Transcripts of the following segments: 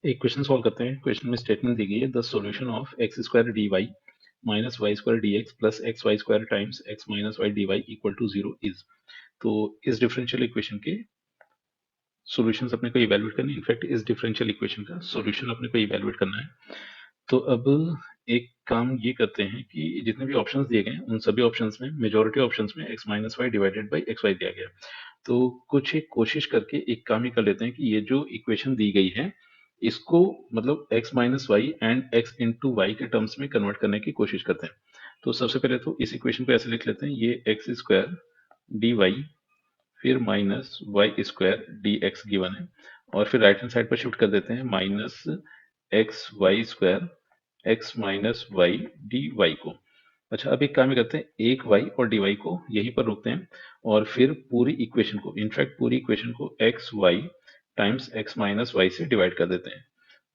एक question solve करते हैं। क्वेश्चन में स्टेटमेंट दी गई है, the solution of X square D Y minus Y square D X plus X Y square times X minus Y D Y equal to 0 is. तो इस differential equation के solutions अपने को इवैल्यूएट करने, इनफैक्ट इस डिफरेंशियल इक्वेशन का solution अपने को इवैल्यूएट करना है। तो अब एक काम ये करते हैं कि जितने भी ऑप्शंस दिए गए हैं उन सभी ऑप्शंस में, मेजॉरिटी ऑप्शंस में X minus Y divided by X Y दिया गया है। तो कुछ एक कोशिश करके एक काम ही कर लेते हैं कि ये जो इक्वेशन दी गई है इसको मतलब x minus Y and x into Y के टर्म्स में कन्वर्ट करने की कोशिश करते हैं। तो सबसे पहले तो इस इक्वेशन को ऐसे लिख लेते हैं, ये एक्स स्क्वायर डी वाई फिर minus Y square D X given है, और फिर राइट हैंड साइड पर शिफ्ट कर देते हैं minus X Y square X minus Y D Y को। अच्छा, अब एक काम ही करते हैं, एक y और dy को यहीं पर रोकते हैं और फिर पूरी इक्वेशन को, इनफैक्ट पूरी इक्वेशन को X Y times X minus Y से डिवाइड कर देते हैं।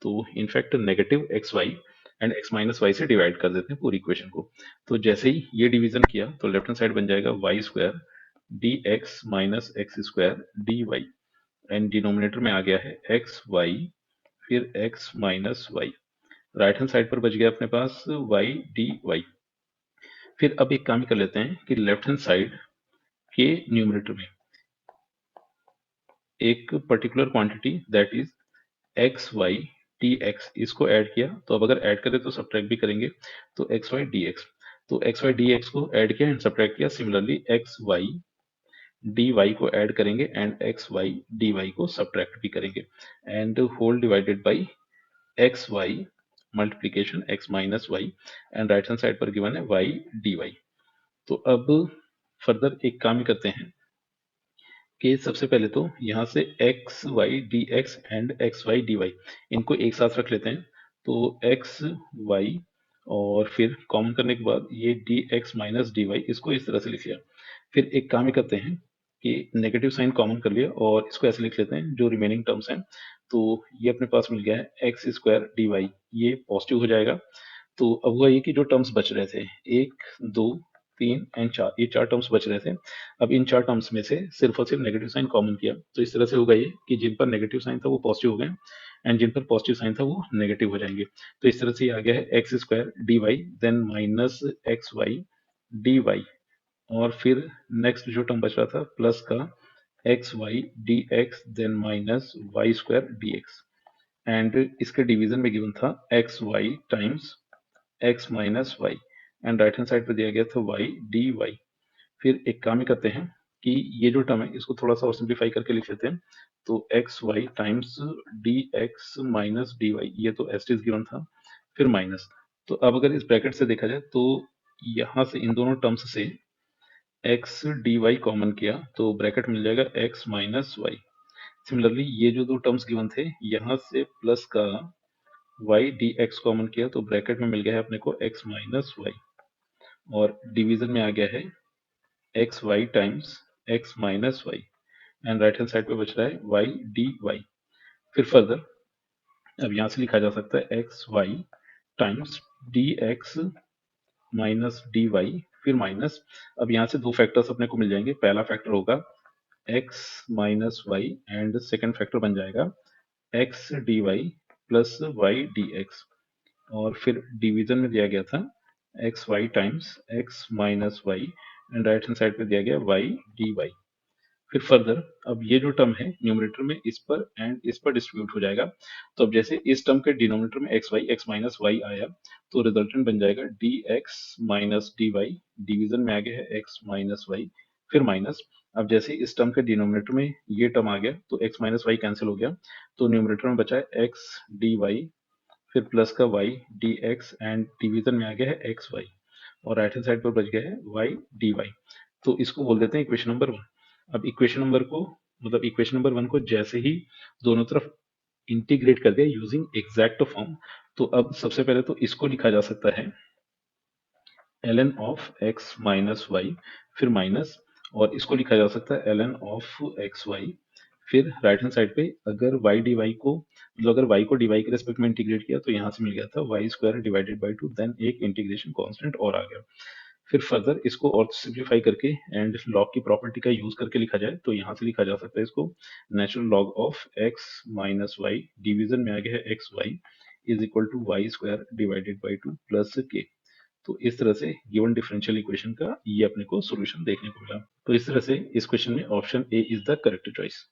तो in fact negative X Y and X minus Y से डिवाइड कर देते हैं पूरी इक्वेशन को। तो जैसे ही ये डिवीजन किया तो लेफ्ट हैंड साइड बन जाएगा Y square D X minus X square D Y, and denominator में आ गया है एक्स वाई फिर X minus Y. Right hand side पर बच गया अपने पास वाई डी वाई। फिर अब एक काम कर लेते हैं कि लेफ्ट हैंड साइड के न्यूमरेटर में एक particular quantity that is X Y D X, इसको ऐड किया। तो अब अगर ऐड करें तो सब्ट्रैक्ट भी करेंगे, तो एक्स वाई डी एक्स, तो एक्स वाई डी एक्स को ऐड किया एंड सब्ट्रैक्ट किया। Similarly X Y D Y को ऐड करेंगे and X Y D Y को सब्ट्रैक्ट भी करेंगे, and whole divided by X Y multiplication X minus Y, and right hand side पर given है वाई डी वाई। तो अब फर्दर एक काम ही करते हैं कि सबसे पहले तो यहाँ से X Y D X and X Y D Y इनको एक साथ रख लेते हैं। तो एक्स वाई और फिर कॉमन करने के बाद ये D X minus D Y, इसको इस तरह से लिख लिया। फिर एक काम ही करते हैं कि नेगेटिव साइन कॉमन कर लिया और इसको ऐसे लिख लेते हैं, जो रिमेनिंग टर्म्स हैं। तो ये अपने पास मिल गया है एक्स स्क्वायर डी वाई, ये पॉजिटिव हो जाएगा। तो अब हुआ ये कि जो टर्म्स बच रहे थे, एक दो तीन एंड चार, ये चार टर्म्स बच रहे थे। अब इन चार टर्म्स में से सिर्फ और सिर्फ नेगेटिव साइन कॉमन किया, तो इस तरह से होगा ये कि जिन पर नेगेटिव साइन था वो पॉजिटिव हो गए एंड जिन पर पॉजिटिव साइन था वो नेगेटिव हो जाएंगे। तो इस तरह से ये आ गया है X square D Y then minus X Y D Y, और फिर नेक्स्ट जो टर्म बच रहा था प्लस का X Y D X then minus Y square D X, and इसके डिवीजन में गिवन था X Y times X minus Y, and right hand side पे दिया गया था वाई डी वाई। फिर एक काम ही करते हैं कि ये जो टर्म है इसको थोड़ा सा और सिंप्लीफाई करके लिख लेते हैं। तो X Y times D X minus D Y, ये तो एस टीज गिवन था, फिर माइनस। तो अब अगर इस ब्रैकेट से देखा जाए तो यहाँ से इन दोनों टर्म्स से एक्स डी वाई कॉमन किया तो ब्रैकेट मिल जाएगा एक्स माइनस वाई। सिमिलरली ये जो दो टर्म्स गिवन थे यहाँ से प्लस का वाई डी एक्स कॉमन किया तो ब्रैकेट में मिल गया है अपने को एक्स माइनस वाई, और डिवीजन में आ गया है X Y times X minus Y, and right hand side पे बच रहा है वाई डी वाई। फिर फर्दर अब यहाँ से लिखा जा सकता है X Y times D X minus D Y फिर माइनस। अब यहाँ से दो फैक्टर्स अपने को मिल जाएंगे, पहला फैक्टर होगा X minus Y and second factor बन जाएगा X D Y plus Y D X, और फिर डिवीजन में दिया गया था X Y times X minus Y and right hand side पे दिया गया वाई डी वाई। फिर फर्दर अब ये जो टर्म है न्यूमरेटर में इस पर एंड इस पर डिस्ट्रीब्यूट हो जाएगा। तो अब जैसे इस टर्म के डिनोमिनेटर में एक्स माइनस वाई आया तो रिजल्टेंट बन जाएगा D X minus D Y, division में आ गया है एक्स माइनस वाई फिर माइनस। अब जैसे इस टर्म के डिनोमिनेटर में ये टर्म आ गया तो एक्स माइनस वाई कैंसिल हो गया, तो न्यूमरेटर में बचा है एक्स डी वाई फिर प्लस का Y D X and division में आ गया है एक्स वाई, और राइट हैंड साइड पर बच गया है वाई डी वाई। तो इसको बोल देते हैं इक्वेशन नंबर वन। अब इक्वेशन नंबर को मतलब इक्वेशन नंबर वन को जैसे ही दोनों तरफ इंटीग्रेट कर दिया यूजिंग एग्जैक्ट फॉर्म, तो अब सबसे पहले तो इसको लिखा जा सकता है ln of x minus Y फिर माइनस, और इसको लिखा जा सकता है ln ऑफ एक्स वाई। फिर राइट हैंड साइड पे अगर y dy को मतलब अगर y को dy के रेस्पेक्ट में इंटीग्रेट किया तो यहाँ से मिल गया था Y square divided by two, then एक इंटीग्रेशन कांस्टेंट और आ गया। फिर फर्दर इसको और सिंप्लीफाई करके एंड लॉग की प्रॉपर्टी का यूज करके लिखा जाए तो यहाँ से लिखा जा सकता है इसको natural log of X minus Y division में आ गया है X Y is equal to Y square divided by two plus K. तो इस तरह से गिवन डिफरेंशियल इक्वेशन का ये अपने को सॉल्यूशन देखने को मिला। तो इस तरह से इस क्वेश्चन में option A is the correct choice.